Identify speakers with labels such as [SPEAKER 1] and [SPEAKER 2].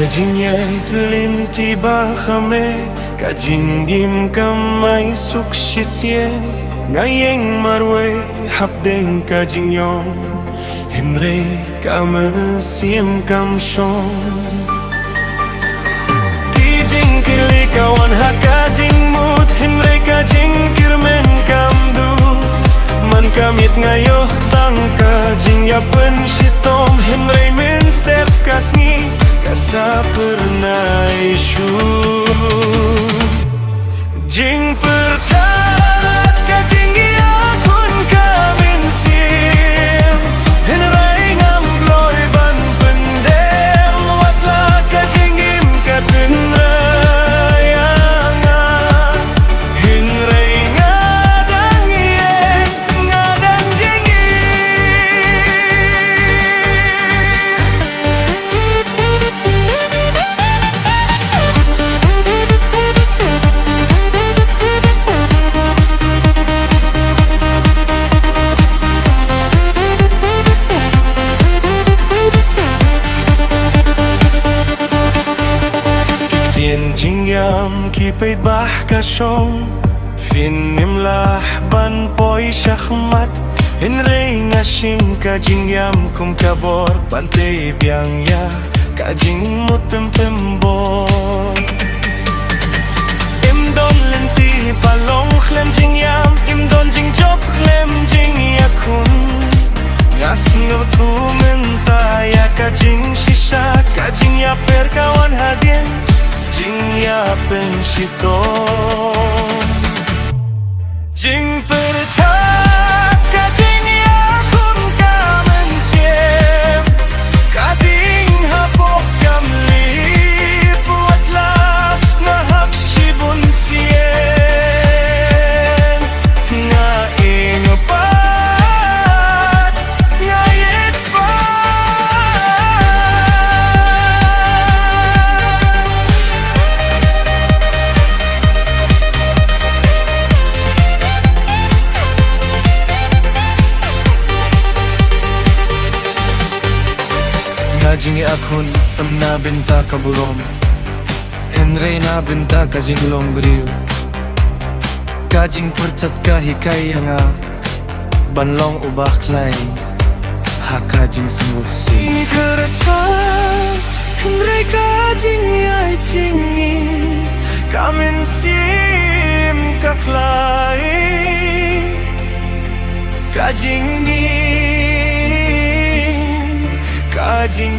[SPEAKER 1] Kajingay linti ba kami Kajinggim kamay suksisyen Ngayeng marway hapdeng kajingyong Henry kamasiem kamsyong Kijing kirlikawan hakajing mut Henry kajing kirmen kamdu Man kamit ngayo tang kajing yapen shitom Henry min step kasngi Kasa pernah isu Jing pertat kajing akun kamin sim Henry ngam gloy ban pendem Watla kajing im katun rayanga Henry ngadang iye ngadang jingi Tien jingyam kipay bah kasyong Fin nimlah ban poy syakmat Henry ngasing kajingyam kum kabor Bante biang ya kajing mutem tembor Imdon lenti palong klem jingyam Imdon jingjok klem jing yakun Ngas ngutu mentaya kajing sisa Kajing ya perkawan hadien Jing ya pensito Jing pertat kajing ya kun kamen siem Kading hapok kamlip Watla ngahap sibun sien Nga ingepat Ngayet pat Kajing akun am nabenta kaburom Henry nabenta kajing longgriu Kajing percat kahikay nga Banlong ubah klay Hakajing semusi Keretat Henry kajing ay jingin Kamen sim kaklay Kajing kajing